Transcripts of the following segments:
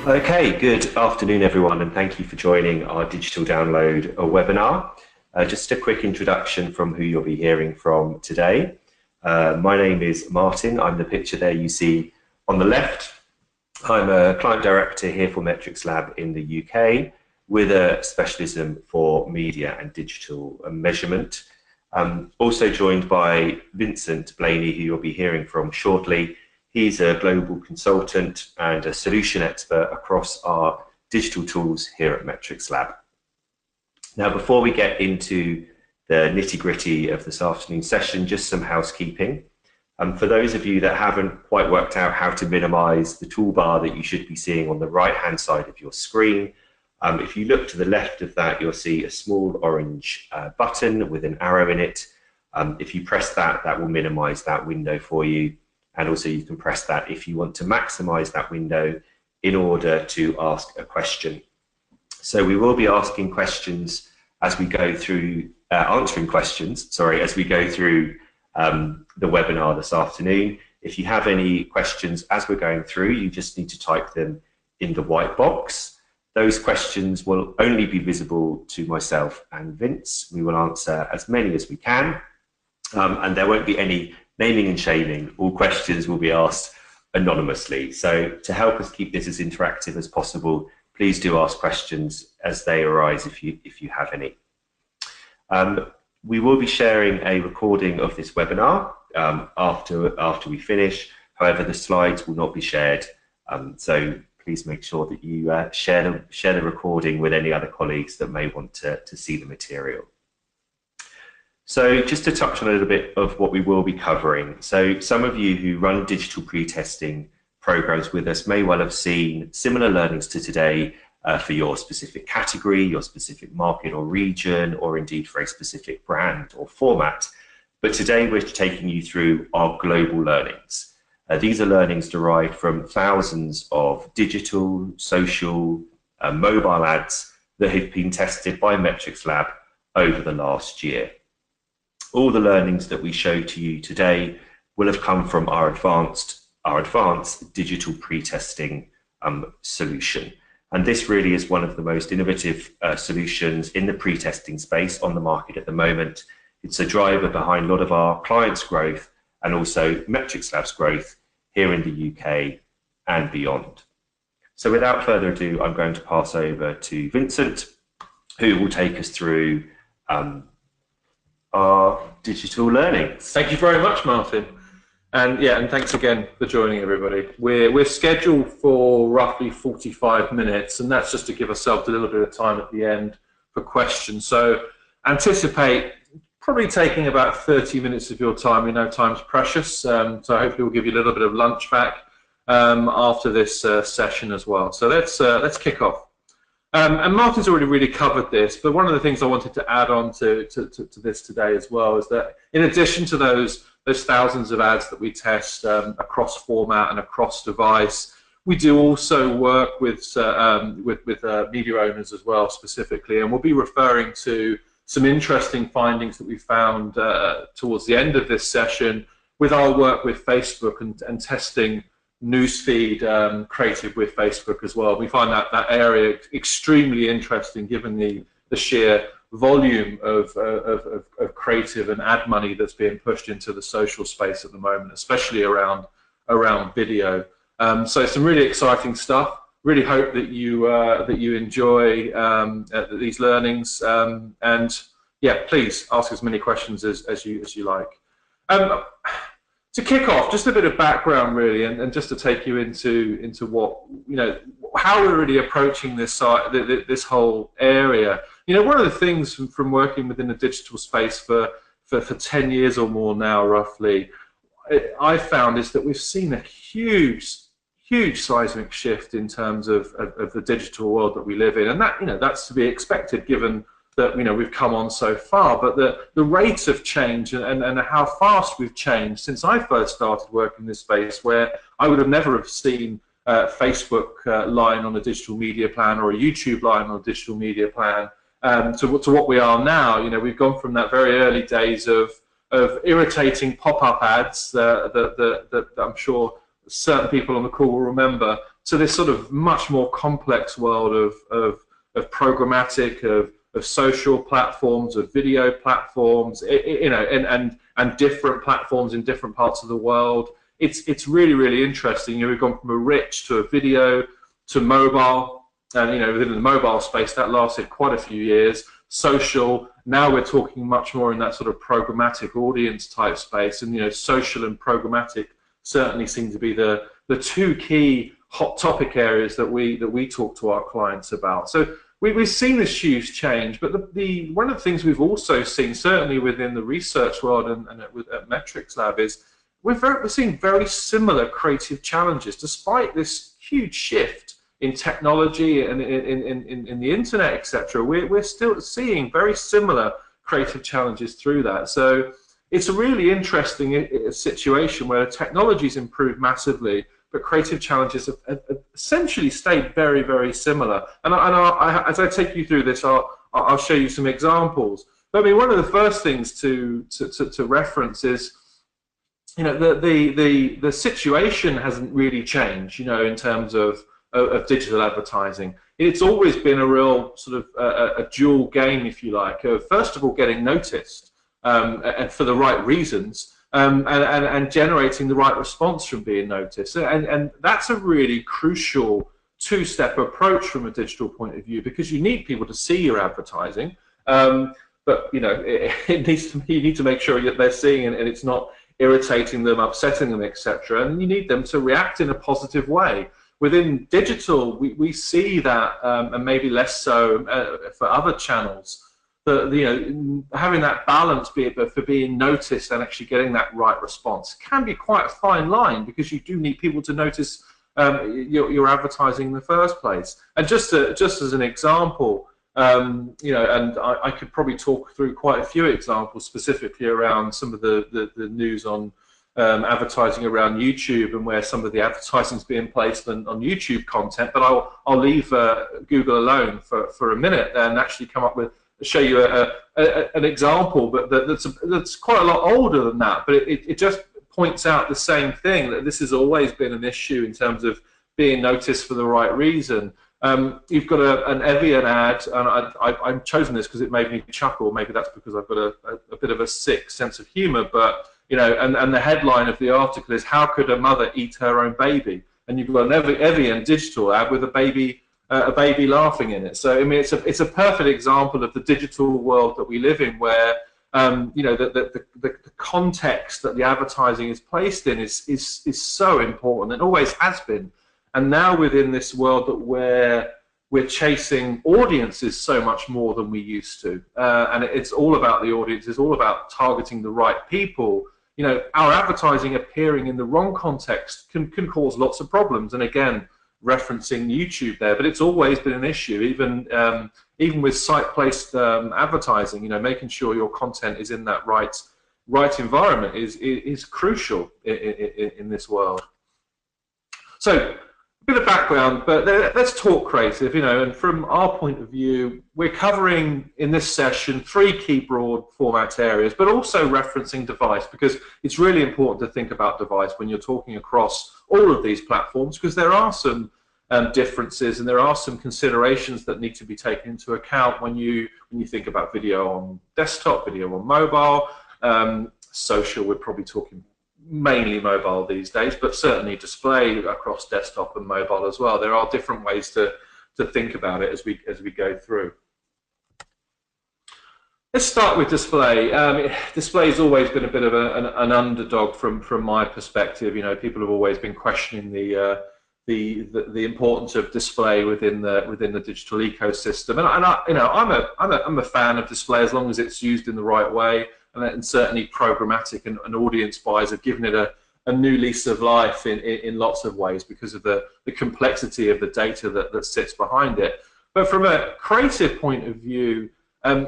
Okay, good afternoon everyone, and thank you for joining our Digital Download webinar. Just a quick introduction from who you'll be hearing from today. My name is Martin. I'm the picture there you see on the left. I'm a client director here for MetrixLab in the UK with a specialism for media and digital measurement. Also joined by Vincent Blaney, who you'll be hearing from shortly. He's a global consultant and a solution expert across our digital tools here at MetrixLab. Now, before we get into the nitty-gritty of this afternoon's session, just some housekeeping. For those of you that haven't quite worked out how to minimize the toolbar that you should be seeing on the right-hand side of your screen, if you look to the left of that, you'll see a small orange button with an arrow in it. If you press that, that will minimize that window for you. And also you can press that if you want to maximize that window in order to ask a question. So we will be asking questions as we go through, answering questions, sorry, as we go through the webinar this afternoon. If you have any questions as we're going through, you just need to type them in the white box. Those questions will only be visible to myself and Vince. We will answer as many as we can, and there won't be any naming and shaming. All questions will be asked anonymously. So to help us keep this as interactive as possible, please do ask questions as they arise if you have any. We will be sharing a recording of this webinar after we finish. However, the slides will not be shared. So please make sure that you share the recording with any other colleagues that may want to see the material. So just to touch on a little bit of what we will be covering. So some of you who run digital pre-testing programs with us may well have seen similar learnings to today for your specific category, your specific market or region, or indeed for a specific brand or format. But today we're taking you through our global learnings. These are learnings derived from thousands of digital, social, mobile ads that have been tested by MetrixLab over the last year. All the learnings that we show to you today will have come from our advanced digital pre-testing solution. And this really is one of the most innovative solutions in the pre-testing space on the market at the moment. It's a driver behind a lot of our clients' growth and also MetrixLab's growth here in the UK and beyond. So without further ado, I'm going to pass over to Vincent, who will take us through our digital learnings. Thank you very much, Martin. And yeah, and thanks again for joining everybody. We're scheduled for roughly 45 minutes, and that's just to give ourselves a little bit of time at the end for questions. So anticipate probably taking about 30 minutes of your time. We know time's precious, so hopefully we'll give you a little bit of lunch back after this session as well. So let's kick off. And Martin's already really covered this, but one of the things I wanted to add on to this today as well is that in addition to those thousands of ads that we test across format and across device, we do also work with media owners as well specifically, and we'll be referring to some interesting findings that we found towards the end of this session with our work with Facebook and testing newsfeed creative with Facebook as well. We find that area extremely interesting given the sheer volume of creative and ad money that's being pushed into the social space at the moment, especially around video. So some really exciting stuff. Really hope that you enjoy these learnings, and yeah, please ask as many questions as you like. To kick off, just a bit of background really, and just to take you into what, how we're really approaching this whole area. One of the things from working within the digital space for 10 years or more now, roughly, I found is that we've seen a huge seismic shift in terms of the digital world that we live in, and that's to be expected given that we've come on so far, but the rate of change and how fast we've changed since I first started working in this space, where I would have never have seen Facebook line on a digital media plan or a YouTube line on a digital media plan to what we are now. We've gone from that very early days of irritating pop-up ads that I'm sure certain people on the call will remember, to this sort of much more complex world of programmatic, of social platforms, of video platforms, you know, and different platforms in different parts of the world. It's really, really interesting. You know, we've gone from a rich to a video to mobile, and you know, within the mobile space that lasted quite a few years. Social, now we're talking much more in that sort of programmatic audience type space, and you know, social and programmatic certainly seem to be the two key hot topic areas that we talk to our clients about. So we've seen this huge change, but one of the things we've also seen, certainly within the research world and at MetrixLab, is we're seeing very similar creative challenges despite this huge shift in technology and in the internet, etc. We're still seeing very similar creative challenges through that. So it's a really interesting situation where the technology's improved massively, but creative challenges have essentially stayed very, very similar. And as I take you through this, I'll show you some examples. But I mean, one of the first things to reference is, you know, the situation hasn't really changed, you know, in terms of digital advertising. It's always been a real sort of a dual game, if you like, of first of all getting noticed and for the right reasons, and generating the right response from being noticed. And that's a really crucial two-step approach from a digital point of view, because you need people to see your advertising, but you know, you need to make sure that they're seeing it and it's not irritating them, upsetting them, etc. And you need them to react in a positive way. Within digital, we see that, and maybe less so for other channels, that, you know, having that balance for being noticed and actually getting that right response can be quite a fine line, because you do need people to notice your advertising in the first place. And just as an example, you know, and I could probably talk through quite a few examples specifically around some of the news on advertising around YouTube and where some of the advertising is being placed on YouTube content, but I'll leave Google alone for a minute and actually show you an example, but that's quite a lot older than that, but it just points out the same thing, that this has always been an issue in terms of being noticed for the right reason. You've got an Evian ad, and I've chosen this because it made me chuckle. Maybe that's because I've got a bit of a sick sense of humor, but you know, and the headline of the article is, "How could a mother eat her own baby?" And you've got an Evian digital ad with a baby laughing in it. So I mean, it's a perfect example of the digital world that we live in, where you know, the context that the advertising is placed in is so important, and always has been. And now within this world that we're chasing audiences so much more than we used to, and it's all about the audience. It's all about targeting the right people. You know, our advertising appearing in the wrong context can cause lots of problems. And again, referencing YouTube there, but it's always been an issue, even with site-placed advertising. You know, making sure your content is in that right environment is crucial in this world. So, a bit of background, but let's talk creative, you know, and from our point of view, we're covering in this session 3 key broad format areas, but also referencing device, because it's really important to think about device when you're talking across all of these platforms, because there are some differences and there are some considerations that need to be taken into account when you think about video on desktop, video on mobile, social. We're probably talking mainly mobile these days, but certainly display across desktop and mobile as well. There are different ways to think about it as we go through. Let's start with display. Display has always been a bit of an underdog from my perspective. You know, people have always been questioning the importance of display within the digital ecosystem, and I'm a fan of display as long as it's used in the right way. And certainly programmatic and audience buys have given it a new lease of life in lots of ways, because of the complexity of the data that sits behind it. But from a creative point of view,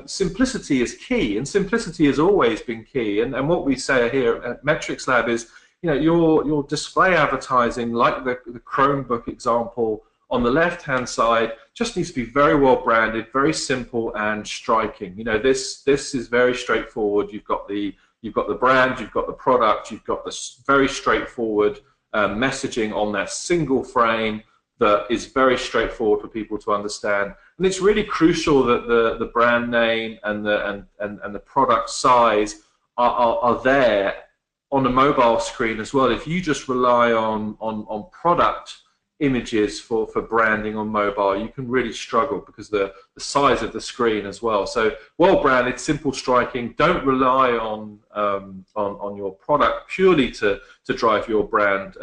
simplicity is key, and simplicity has always been key. And what we say here at MetrixLab is, you know, your display advertising, like the Chromebook example on the left-hand side, just needs to be very well branded, very simple and striking. You know, this is very straightforward. You've got the brand, you've got the product, you've got this very straightforward messaging on that single frame that is very straightforward for people to understand. And it's really crucial that the brand name and the product size are there on a mobile screen as well. If you just rely on product images for branding on mobile, you can really struggle because the size of the screen as well. So well branded, simple, striking. Don't rely on your product purely to drive your brand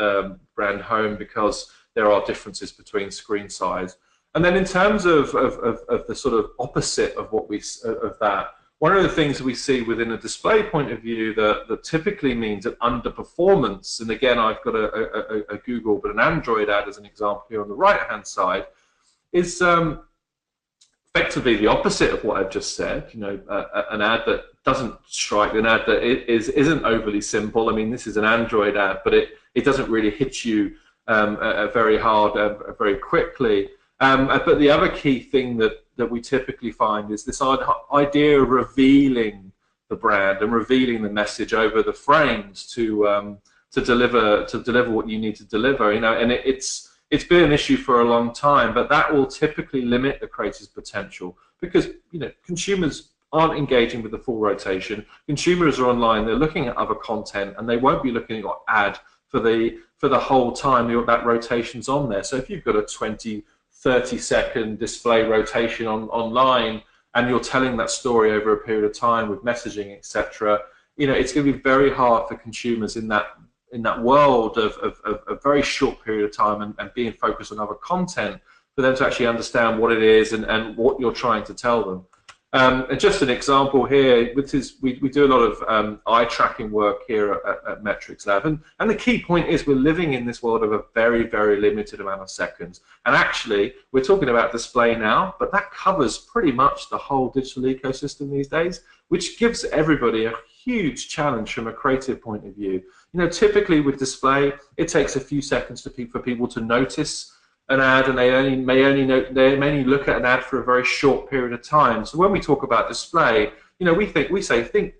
home, because there are differences between screen size. And then in terms of the sort of opposite of what of that, one of the things that we see within a display point of view that typically means an underperformance, and again, I've got a Google, but an Android ad as an example here on the right-hand side, is effectively the opposite of what I've just said. You know, an ad that doesn't strike, an ad that isn't overly simple. I mean, this is an Android ad, but it doesn't really hit you very hard, very quickly. But the other key thing that we typically find is this idea of revealing the brand and revealing the message over the frames to deliver what you need to deliver. You know, and it's been an issue for a long time, but that will typically limit the creator's potential, because you know, consumers aren't engaging with the full rotation. Consumers are online, they're looking at other content, and they won't be looking at your ad for the whole time that rotation's on there. So if you've got a 20-30-second display rotation online, and you're telling that story over a period of time with messaging, etc., you know, it's going to be very hard for consumers in that world of a very short period of time and being focused on other content, for them to actually understand what it is and what you're trying to tell them. And just an example here, which is we do a lot of eye tracking work here at MetrixLab, and the key point is we're living in this world of a very, very limited amount of seconds. And actually, we're talking about display now, but that covers pretty much the whole digital ecosystem these days, which gives everybody a huge challenge from a creative point of view. You know, typically with display, it takes a few seconds for people to notice an ad, and they may only look at an ad for a very short period of time. So when we talk about display, you know, we say think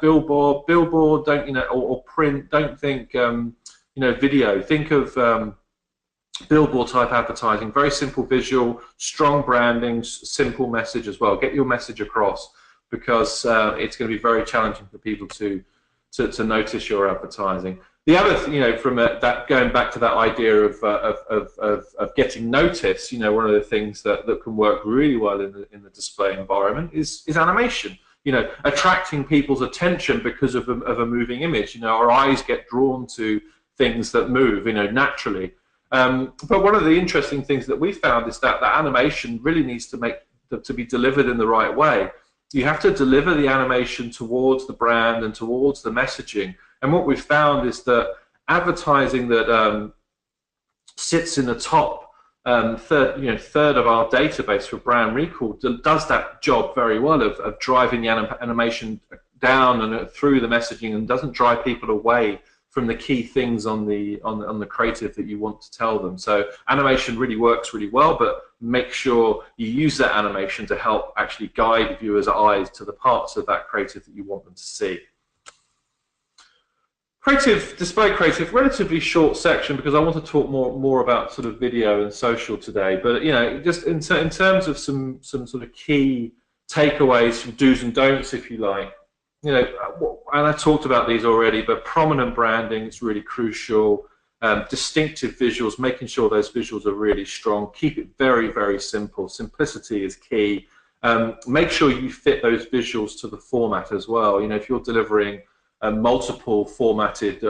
billboard, don't, you know, or print. Don't think you know, video. Think of billboard type advertising. Very simple visual, strong branding, simple message as well. Get your message across, because it's going to be very challenging for people to notice your advertising. The other, you know, from that, going back to that idea of getting noticed, you know, one of the things that can work really well in the display environment is animation. You know, attracting people's attention because of a moving image. You know, our eyes get drawn to things that move, you know, naturally. But one of the interesting things that we found is that animation really needs to be delivered in the right way. You have to deliver the animation towards the brand and towards the messaging. And what we've found is that advertising that sits in the top third of our database for brand recall does that job very well of driving the animation down and through the messaging, and doesn't drive people away from the key things on the creative that you want to tell them. So animation really works really well, but make sure you use that animation to help actually guide viewers' eyes to the parts of that creative that you want them to see. Display creative, relatively short section, because I want to talk more about sort of video and social today. But you know, just in terms of some sort of key takeaways, some do's and don'ts, if you like. You know, and I talked about these already, but prominent branding is really crucial. Distinctive visuals, making sure those visuals are really strong. Keep it very, very simple. Simplicity is key. Make sure you fit those visuals to the format as well. You know, if you're delivering multiple formatted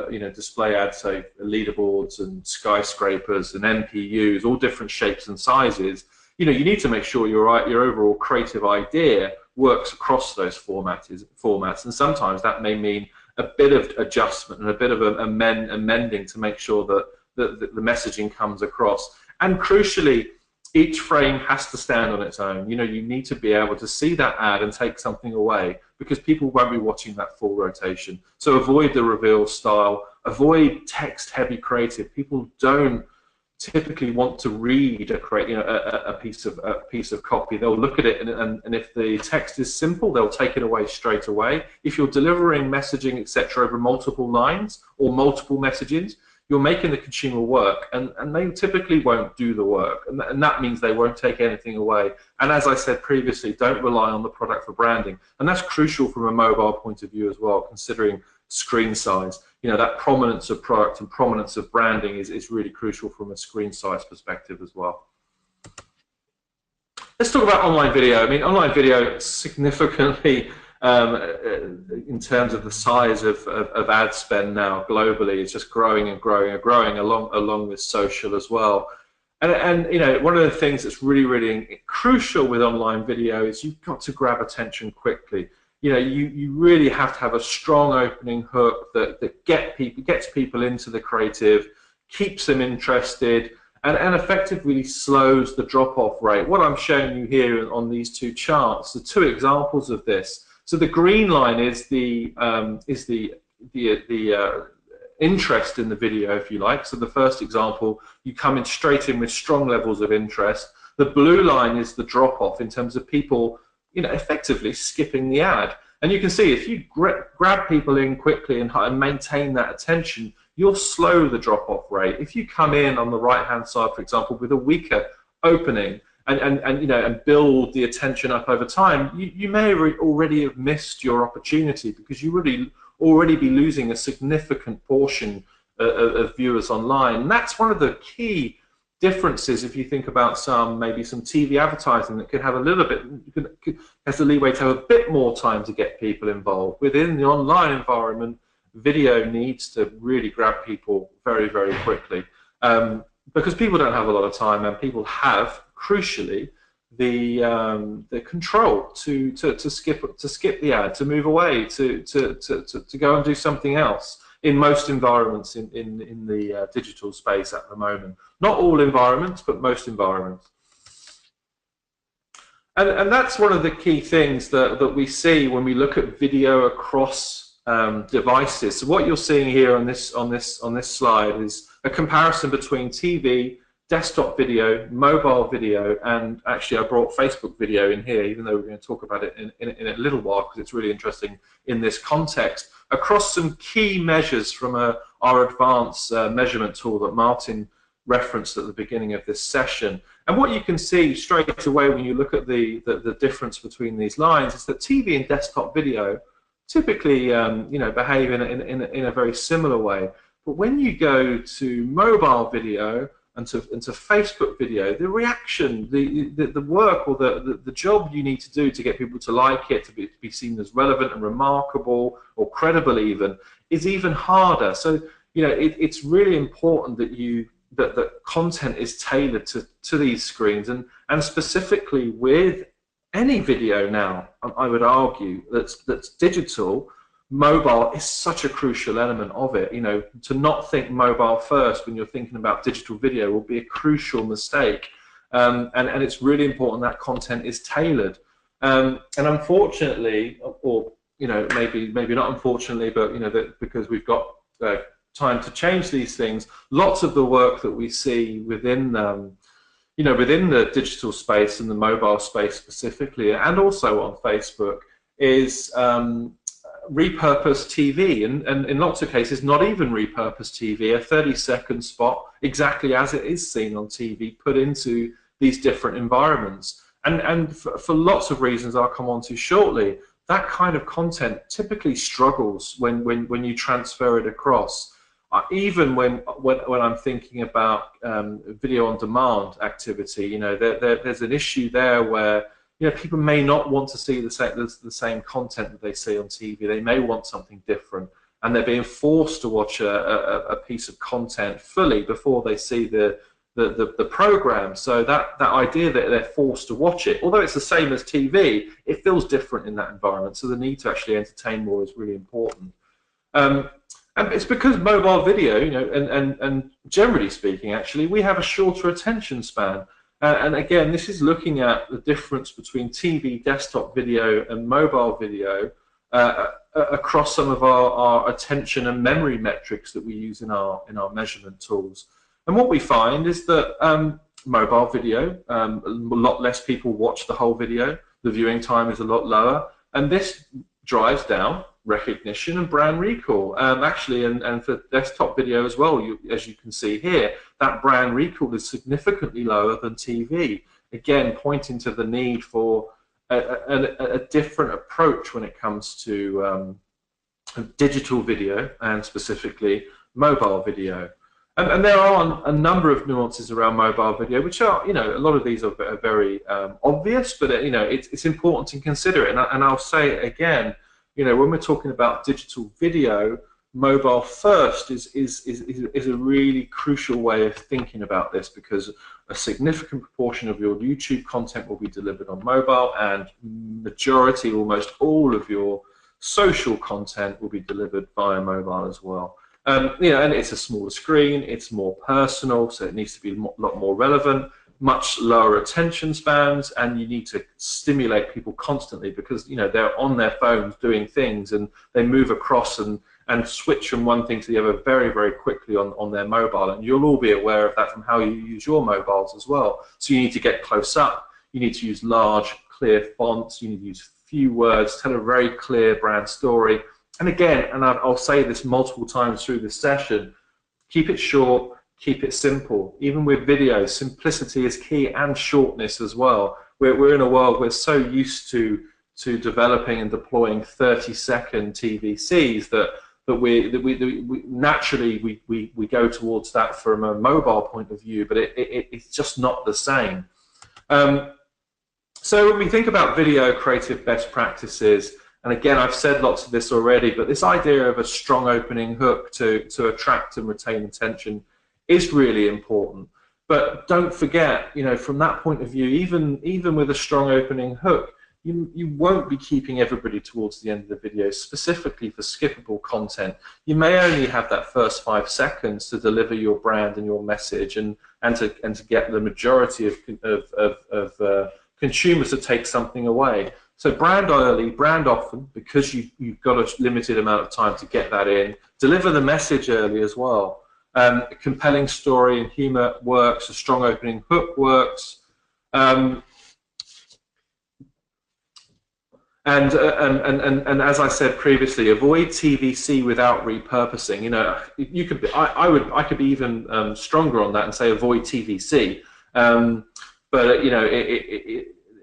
you know, display ads, say leaderboards and skyscrapers and MPUs, all different shapes and sizes, you know, you need to make sure your overall creative idea works across those formats, and sometimes that may mean a bit of adjustment and a bit of amending to make sure that the messaging comes across. And crucially, each frame has to stand on its own. You know, you need to be able to see that ad and take something away, because people won't be watching that full rotation. So avoid the reveal style, avoid text-heavy creative. People don't typically want to read a piece of copy. They'll look at it, and if the text is simple, they'll take it away straight away. If you're delivering messaging, etc., over multiple lines or multiple messages, you're making the consumer work, and they typically won't do the work, and that means they won't take anything away. And as I said previously, don't rely on the product for branding, and that's crucial from a mobile point of view as well, considering screen size. You know, that prominence of product and prominence of branding is really crucial from a screen size perspective as well. Let's talk about online video. I mean, online video significantly, in terms of the size of ad spend now globally, it's just growing and growing and growing along with social as well. And you know, one of the things that's really crucial with online video is you've got to grab attention quickly. You know, you really have to have a strong opening hook that gets people into the creative, keeps them interested, and effectively slows the drop-off rate. What I'm showing you here on these two charts, the two examples of this. So the green line is the interest in the video, if you like. So the first example, you come in straight in with strong levels of interest. The blue line is the drop-off in terms of people, you know, effectively skipping the ad. And you can see if you grab people in quickly and maintain that attention, you'll slow the drop-off rate. If you come in on the right-hand side, for example, with a weaker opening and you know, and build the attention up over time, you may already have missed your opportunity, because you would already be losing a significant portion of viewers online. And that's one of the key differences if you think about maybe some TV advertising that could have a little bit, has the leeway to have a bit more time to get people involved. Within the online environment, video needs to really grab people very quickly, because people don't have a lot of time, and people have, crucially, the control to skip the ad, to move away, to go and do something else. In most environments in the digital space at the moment, not all environments, but most environments. And that's one of the key things that we see when we look at video across devices. So what you're seeing here on this slide is a comparison between TV, desktop video, mobile video, and actually I brought Facebook video in here, even though we're going to talk about it in a little while, because it's really interesting in this context, across some key measures from our advanced measurement tool that Martin referenced at the beginning of this session. And what you can see straight away when you look at the difference between these lines is that TV and desktop video typically you know, behave in a very similar way. But when you go to mobile video and to Facebook video, the reaction, the work, or the job you need to do to get people to like it, to be seen as relevant and remarkable or credible even, is even harder. So you know, it's really important that content is tailored to these screens, and specifically with any video now, I would argue that's digital. Mobile is such a crucial element of it. You know, to not think mobile first when you're thinking about digital video will be a crucial mistake. And it's really important that content is tailored. And unfortunately, or you know, maybe not unfortunately, but you know, that because we've got time to change these things, lots of the work that we see within you know, within the digital space and the mobile space specifically, and also on Facebook, is repurposed TV, and in lots of cases not even repurposed TV, a 30-second spot exactly as it is seen on TV, put into these different environments. And for lots of reasons I'll come on to shortly, that kind of content typically struggles when you transfer it across. Even when I'm thinking about video on demand activity, you know, there's an issue there where, you know, people may not want to see the same content that they see on TV. They may want something different, and they're being forced to watch a piece of content fully before they see the program. So that idea that they're forced to watch it, although it's the same as TV, it feels different in that environment. So the need to actually entertain more is really important. And it's because mobile video, you know, and generally speaking, actually, we have a shorter attention span. And again, this is looking at the difference between TV, desktop video, and mobile video across some of our attention and memory metrics that we use in our measurement tools. And what we find is that mobile video, a lot less people watch the whole video. The viewing time is a lot lower, and this drives down recognition and brand recall. Actually, and for desktop video as well, as you can see here, that brand recall is significantly lower than TV. Again, pointing to the need for a different approach when it comes to digital video and specifically mobile video. And there are a number of nuances around mobile video, which are, you know, a lot of these are very obvious, but you know, it's important to consider it. And I'll say it again, you know, when we're talking about digital video, mobile first is a really crucial way of thinking about this, because a significant proportion of your YouTube content will be delivered on mobile, and majority, almost all of your social content will be delivered via mobile as well. You know, and it's a smaller screen, it's more personal, so it needs to be a lot more relevant, much lower attention spans, and you need to stimulate people constantly, because, you know, they're on their phones doing things, and they move across and switch from one thing to the other very, very quickly on their mobile. And you'll all be aware of that from how you use your mobiles as well. So you need to get close up, you need to use large, clear fonts, you need to use few words, tell a very clear brand story. And again, and I'll say this multiple times through this session, keep it short, keep it simple. Even with video, simplicity is key, and shortness as well. We're in a world we're so used to developing and deploying 30-second TVCs that we naturally go towards that from a mobile point of view, but it's just not the same. So when we think about video creative best practices, and again, I've said lots of this already, but this idea of a strong opening hook to attract and retain attention is really important. But don't forget, you know, from that point of view, even with a strong opening hook, you won't be keeping everybody towards the end of the video, specifically for skippable content. You may only have that first 5 seconds to deliver your brand and your message, and to get the majority of consumers to take something away. So brand early, brand often, because you've got a limited amount of time to get that in. Deliver the message early as well. A compelling story and humor works. A strong opening hook works. And as I said previously, avoid TVC without repurposing. You know, you could be, I could be even stronger on that and say avoid TVC. But you know,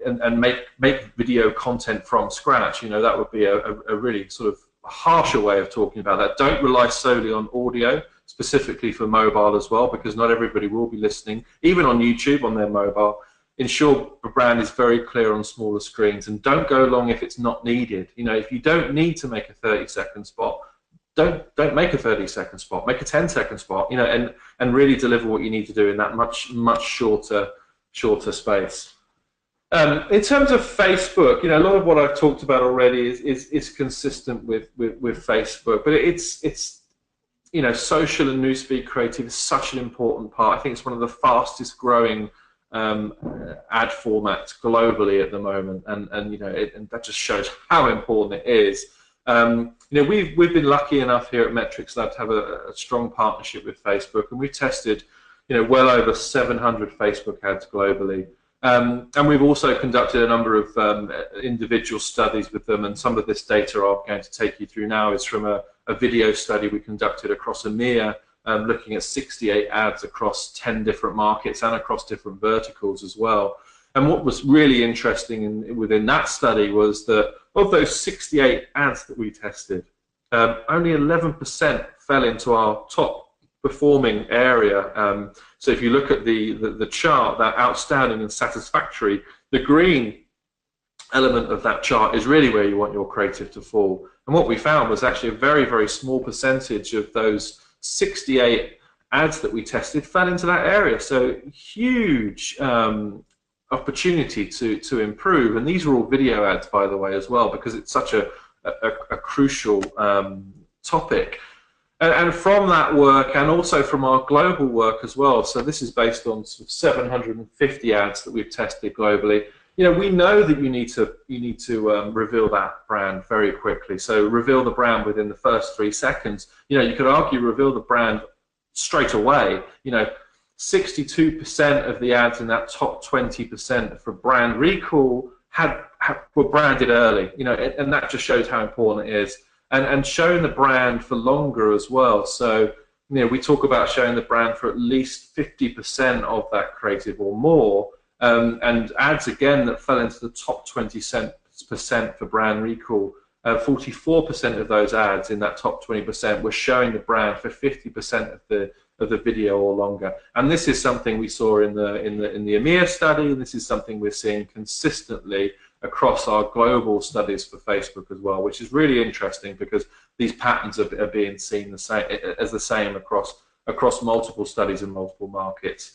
and make video content from scratch. You know, that would be a really sort of harsher way of talking about that. Don't rely solely on audio, specifically for mobile as well, because not everybody will be listening, even on YouTube on their mobile. Ensure the brand is very clear on smaller screens, and don't go long if it's not needed. You know, if you don't need to make a 30-second spot, don't make a 30-second spot. Make a 10-second spot. You know, and really deliver what you need to do in that much shorter space. In terms of Facebook, you know, a lot of what I've talked about already is consistent with Facebook, but it's you know, social and newsfeed creative is such an important part. I think it's one of the fastest growing ad formats globally at the moment, and you know, and that just shows how important it is. You know, we've been lucky enough here at MetrixLab to have a strong partnership with Facebook, and we've tested, you know, well over 700 Facebook ads globally. And we've also conducted a number of individual studies with them, and some of this data I'm going to take you through now is from a video study we conducted across EMEA, looking at 68 ads across 10 different markets and across different verticals as well. And what was really interesting within that study was that of those 68 ads that we tested, only 11% fell into our top performing area. So if you look at the chart, that outstanding and satisfactory, the green element of that chart is really where you want your creative to fall. And what we found was actually a very, very small percentage of those 68 ads that we tested fell into that area. So huge opportunity to improve. And these are all video ads, by the way, as well, because it's such a crucial topic. And from that work, and also from our global work as well, so this is based on sort of 750 ads that we've tested globally. You know, we know that you need to reveal that brand very quickly. So reveal the brand within the first 3 seconds. You know, you could argue reveal the brand straight away. You know, 62% of the ads in that top 20% for brand recall were branded early, and that just shows how important it is. And showing the brand for longer as well. So, we talk about showing the brand for at least 50% of that creative or more. And ads, again, that fell into the top 20% for brand recall, 44% of those ads in that top 20% were showing the brand for 50% of the video or longer. And this is something we saw in the EMEA study, and this is something we're seeing consistently across our global studies for Facebook as well, which is really interesting because these patterns are being seen the same across multiple studies in multiple markets.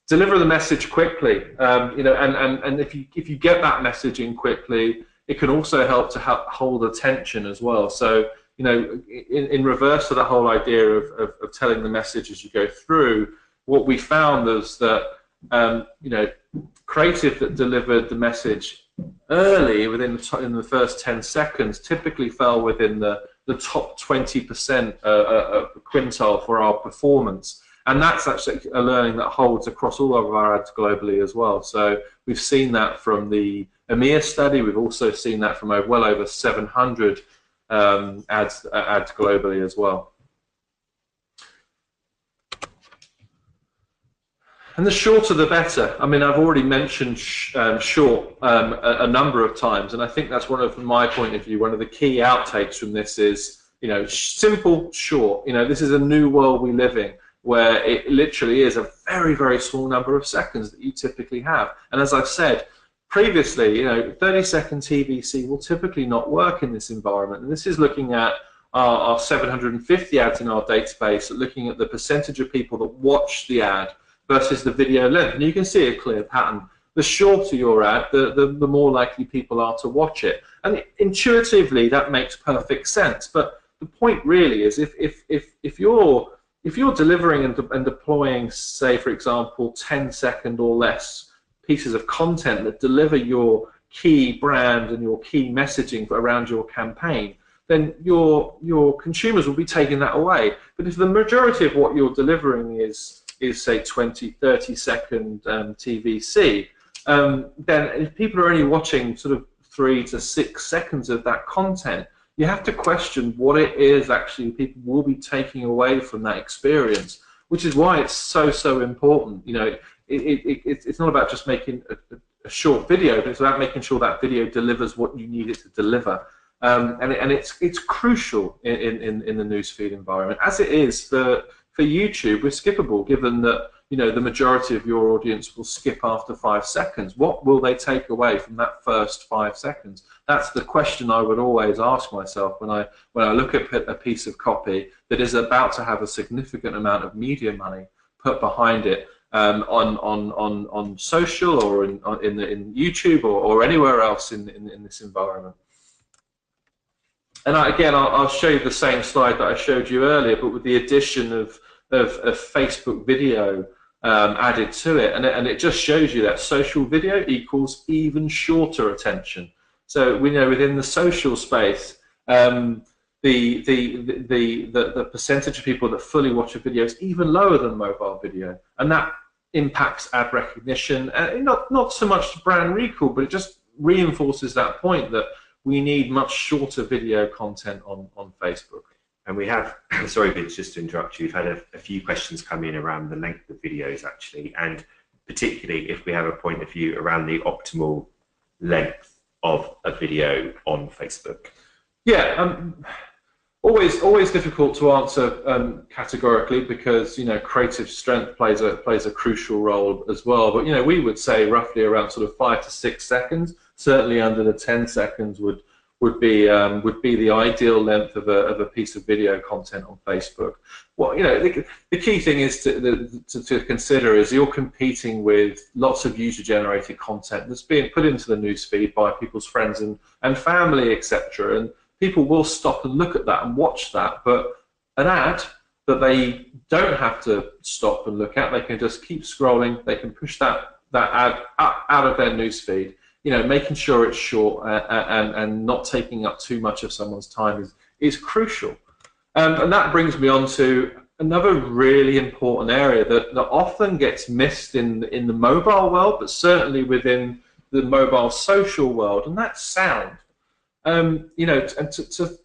Deliver the message quickly, and if you get that message in quickly, it can also help to hold attention as well. So, in reverse to the whole idea of telling the message as you go through, what we found was that creative that delivered the message early in the first 10 seconds typically fell within the top 20% quintile for our performance. And that's actually a learning that holds across all of our ads globally as well. So we've seen that from the EMEA study. We've also seen that from well over 700 ads globally as well. And the shorter the better. I mean, I've already mentioned short a number of times, and I think that's from my point of view, one of the key outtakes from this is, simple, short. This is a new world we live in, where it literally is a very, very small number of seconds that you typically have. And as I've said previously, 30-second TVC will typically not work in this environment. And this is looking at our 750 ads in our database, looking at the percentage of people that watch the ad versus the video length. And you can see a clear pattern. The shorter your ad, the more likely people are to watch it. And intuitively, that makes perfect sense. But the point really is if you're delivering and deploying, say, for example, 10-second or less pieces of content that deliver your key brand and your key messaging around your campaign, then your consumers will be taking that away. But if the majority of what you're delivering is say 20, 30-second TVC, then if people are only watching sort of 3 to 6 seconds of that content, you have to question what it is actually people will be taking away from that experience, which is why it's so important. It's not about just making a short video, but it's about making sure that video delivers what you need it to deliver. And it's crucial in the newsfeed environment, as it is for YouTube with skippable, given that the majority of your audience will skip after 5 seconds. What will they take away from that first 5 seconds? That's the question I would always ask myself when I look at a piece of copy that is about to have a significant amount of media money put behind it on social or in YouTube or anywhere else in this environment. And again, I'll show you the same slide that I showed you earlier, but with the addition of Facebook video added to it, and it just shows you that social video equals even shorter attention. So we know within the social space, the percentage of people that fully watch a video is even lower than mobile video, and that impacts ad recognition, and not so much brand recall, but it just reinforces that point that we need much shorter video content on Facebook. And we have, sorry Vince, just to interrupt you, we've had a few questions come in around the length of videos actually, and particularly if we have a point of view around the optimal length of a video on Facebook. Yeah, always difficult to answer categorically, because creative strength plays a crucial role as well. But we would say roughly around sort of 5 to 6 seconds. Certainly under the 10 seconds would be the ideal length of a piece of video content on Facebook. Well, the key thing is to consider is you're competing with lots of user-generated content that's being put into the newsfeed by people's friends and family, etc. And people will stop and look at that and watch that. But an ad that they don't have to stop and look at, they can just keep scrolling. They can push that ad out of their newsfeed. Making sure it's short and not taking up too much of someone's time is crucial. And that brings me on to another really important area that often gets missed in the mobile world, but certainly within the mobile social world, and that's sound. You know, and to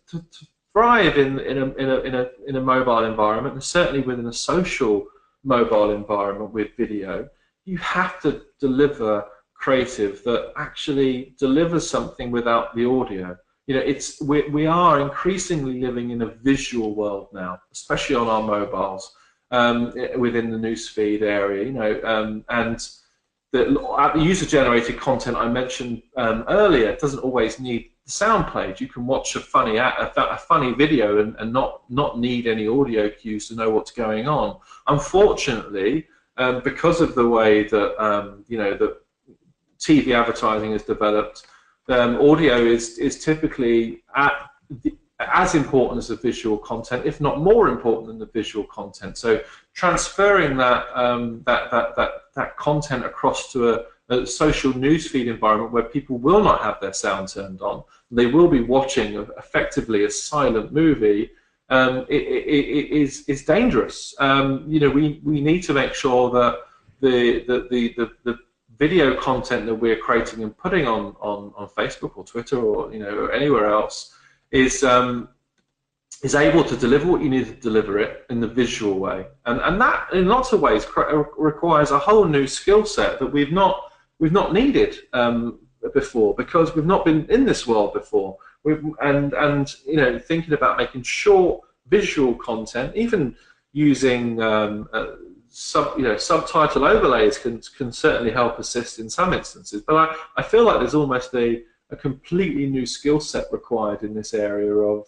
thrive in a mobile environment, and certainly within a social mobile environment with video, you have to deliver creative that actually delivers something without the audio. You know, we are increasingly living in a visual world now, especially on our mobiles, within the newsfeed area. You know, and the user-generated content I mentioned earlier doesn't always need the sound played. You can watch a funny video and not need any audio cues to know what's going on. Unfortunately, because of the way that you know, that TV advertising is developed, audio is typically as important as the visual content, if not more important than the visual content. So transferring that that content across to a social newsfeed environment where people will not have their sound turned on, they will be watching effectively a silent movie, is dangerous. You know, we need to make sure that the video content that we're creating and putting on Facebook or Twitter or, you know, or anywhere else is able to deliver what you need to deliver it in the visual way, and that in lots of ways requires a whole new skill set that we've not needed before, because we've not been in this world before. And you know, thinking about making short visual content, even using subtitle overlays can certainly help assist in some instances. But I feel like there's almost a completely new skill set required in this area of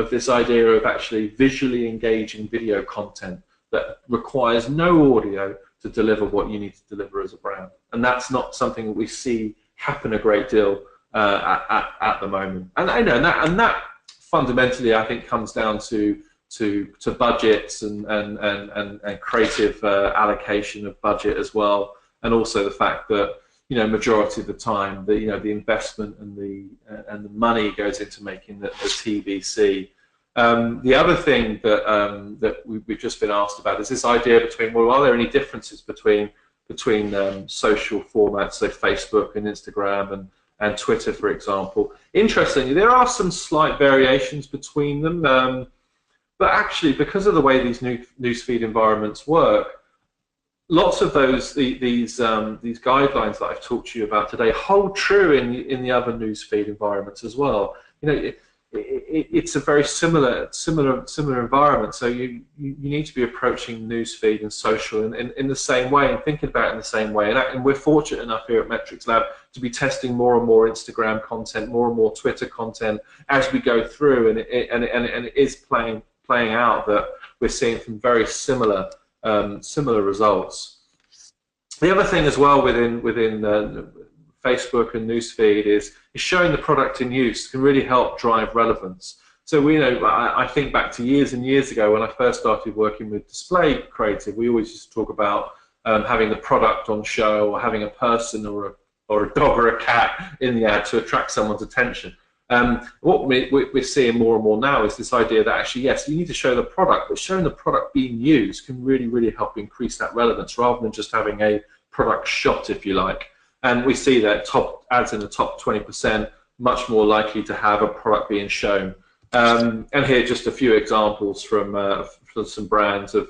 this idea of actually visually engaging video content that requires no audio to deliver what you need to deliver as a brand. And that's not something that we see happen a great deal at the moment. And I know, and that fundamentally, I think, comes down to budgets and creative allocation of budget as well, and also the fact that, you know, majority of the time, the investment and the money goes into making the TVC. The other thing that we've just been asked about is this idea between, well, are there any differences between social formats, so Facebook and Instagram and Twitter, for example? Interestingly, there are some slight variations between them, but actually, because of the way these newsfeed environments work, lots of these guidelines that I've talked to you about today hold true in the other newsfeed environments as well. You know, it's a very similar environment. So you need to be approaching newsfeed and social in the same way and thinking about it in the same way. And we're fortunate enough here at MetrixLab to be testing more and more Instagram content, more and more Twitter content as we go through, and it is playing out that we're seeing some very similar results. The other thing as well within Facebook and newsfeed is showing the product in use can really help drive relevance. So I think back to years and years ago when I first started working with display creative, we always used to talk about having the product on show, or having a person or a dog or a cat in the ad to attract someone's attention. What we're seeing more and more now is this idea that actually, yes, you need to show the product, but showing the product being used can really help increase that relevance, rather than just having a product shot, if you like. And we see that top ads in the top 20% much more likely to have a product being shown. And here just a few examples from some brands of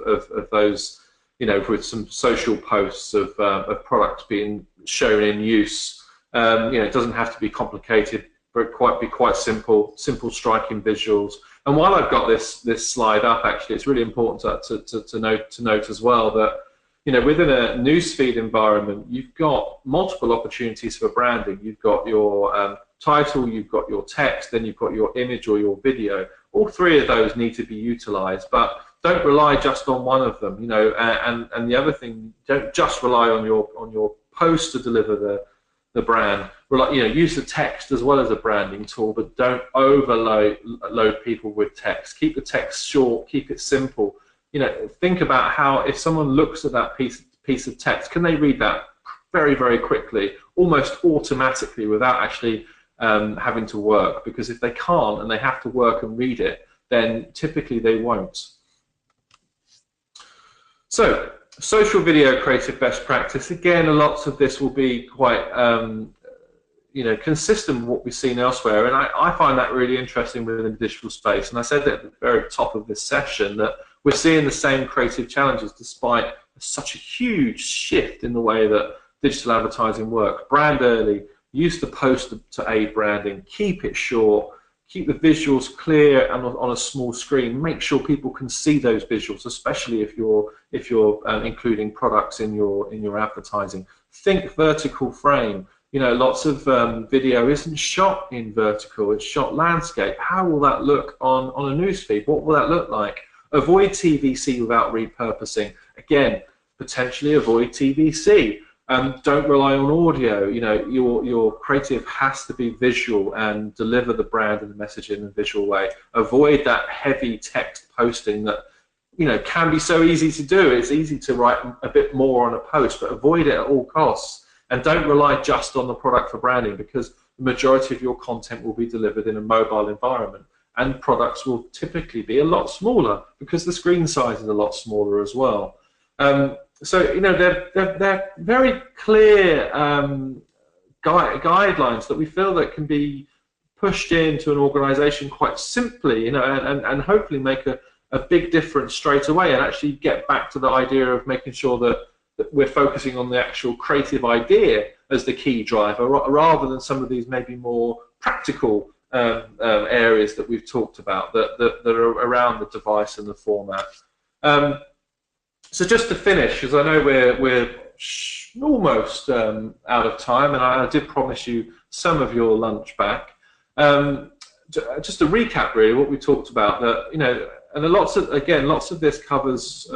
those, with some social posts of products being shown in use. It doesn't have to be complicated, but be quite simple, striking visuals. And while I've got this slide up, actually, it's really important to note as well that within a newsfeed environment, you've got multiple opportunities for branding. You've got your title, you've got your text, then you've got your image or your video. All three of those need to be utilized, but don't rely just on one of them. And the other thing, don't just rely on your post to deliver the brand. Use the text as well as a branding tool, but don't overload people with text. Keep the text short, keep it simple. Think about how, if someone looks at that piece of text, can they read that very quickly, almost automatically, without actually having to work? Because if they can't and they have to work and read it, then typically they won't. So, social video creative best practice. Again, lots of this will be quite consistent with what we've seen elsewhere. And I find that really interesting within the digital space. And I said at the very top of this session that we're seeing the same creative challenges despite such a huge shift in the way that digital advertising works. Brand early, use the post to aid branding, keep it short, keep the visuals clear and on a small screen. Make sure people can see those visuals, especially if you're including products in your advertising. Think vertical frame. Lots of video isn't shot in vertical, it's shot landscape. How will that look on a newsfeed? What will that look like? Avoid TVC without repurposing. Again, potentially avoid TVC. Don't rely on audio. Your creative has to be visual and deliver the brand and the message in a visual way. Avoid that heavy text posting that can be so easy to do. It's easy to write a bit more on a post, but avoid it at all costs. And don't rely just on the product for branding, because the majority of your content will be delivered in a mobile environment, and products will typically be a lot smaller because the screen size is a lot smaller as well. So they're very clear guidelines that we feel that can be pushed into an organization quite simply, and hopefully make a big difference straight away, and actually get back to the idea of making sure that we're focusing on the actual creative idea as the key driver, rather than some of these maybe more practical areas that we've talked about that are around the device and the format. So just to finish, because I know we're almost out of time, and I did promise you some of your lunch back. Just to recap, really, what we talked about, that and lots of this covers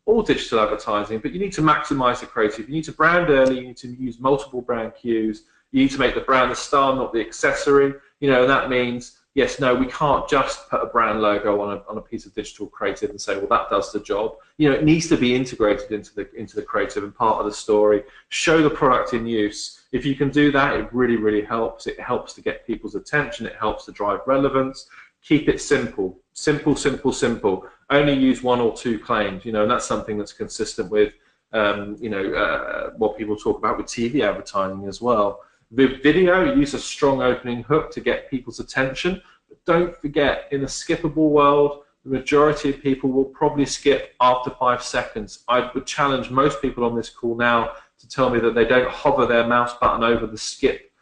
all digital advertising, but you need to maximize the creative. You need to brand early. You need to use multiple brand cues. You need to make the brand the star, not the accessory. That means yes, no, we can't just put a brand logo on a piece of digital creative and say, well, that does the job. It needs to be integrated into the creative and part of the story. Show the product in use. If you can do that, it really, really helps. It helps to get people's attention. It helps to drive relevance. Keep it simple. Simple, simple, simple. Only use 1 or 2 claims, and that's something that's consistent with, what people talk about with TV advertising as well. With video, use a strong opening hook to get people's attention. But don't forget, in a skippable world, the majority of people will probably skip after 5 seconds. I would challenge most people on this call now to tell me that they don't hover their mouse button over the skip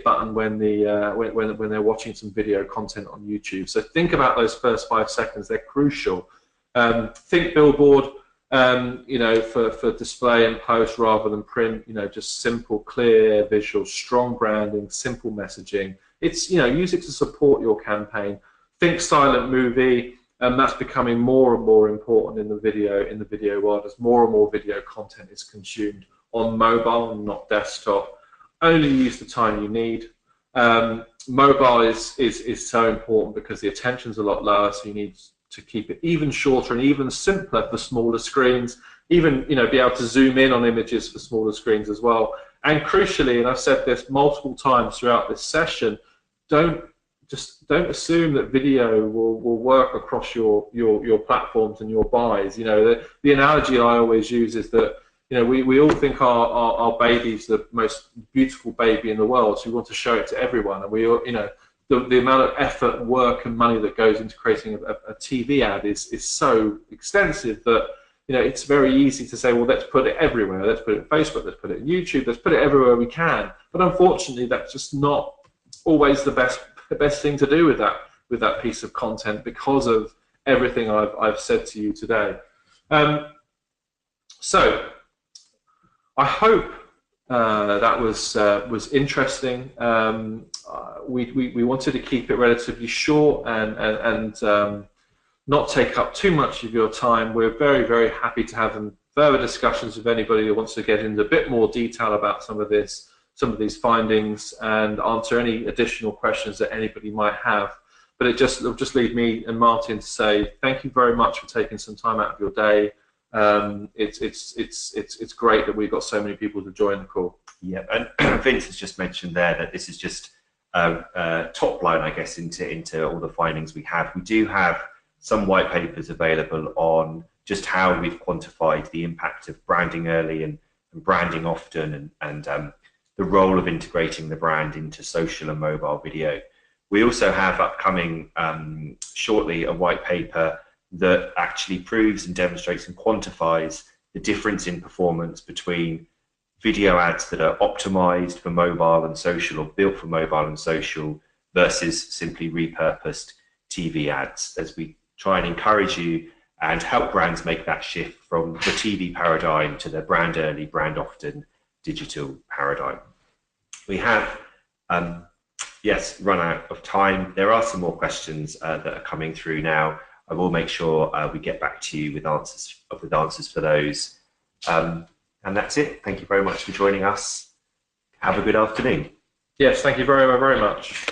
button when they're watching some video content on YouTube. So think about those first 5 seconds; they're crucial. Think billboard, for display and post rather than print. Just simple, clear visuals, strong branding, simple messaging. It's use it to support your campaign. Think silent movie. That's becoming more and more important in the video world as more and more video content is consumed on mobile and not desktop. Only use the time you need. Mobile is so important because the attention's a lot lower, so you need to keep it even shorter and even simpler for smaller screens. Even be able to zoom in on images for smaller screens as well. And crucially, and I've said this multiple times throughout this session, don't assume that video will work across your platforms and your buys. The analogy I always use is that we all think our baby's the most beautiful baby in the world, so we want to show it to everyone. And we all, the amount of effort, work, and money that goes into creating a TV ad is so extensive that it's very easy to say, well, let's put it everywhere. Let's put it on Facebook. Let's put it on YouTube. Let's put it everywhere we can. But unfortunately, that's just not always the best thing to do with that piece of content because of everything I've said to you today. So I hope that was interesting. We wanted to keep it relatively short and not take up too much of your time. We're very, very happy to have further discussions with anybody who wants to get into a bit more detail about some of these findings and answer any additional questions that anybody might have. But it'll just leave me and Martin to say thank you very much for taking some time out of your day. It's great that we've got so many people to join the call. Yeah, and Vince has just mentioned there that this is just top line, I guess, into all the findings we have. We do have some white papers available on just how we've quantified the impact of branding early and branding often and the role of integrating the brand into social and mobile video. We also have upcoming shortly a white paper that actually proves and demonstrates and quantifies the difference in performance between video ads that are optimized for mobile and social, or built for mobile and social, versus simply repurposed TV ads, as we try and encourage you and help brands make that shift from the TV paradigm to the brand early, brand often digital paradigm. We have, yes, run out of time. There are some more questions that are coming through now. I will make sure we get back to you with answers for those. And that's it. Thank you very much for joining us. Have a good afternoon. Yes, thank you very, very much.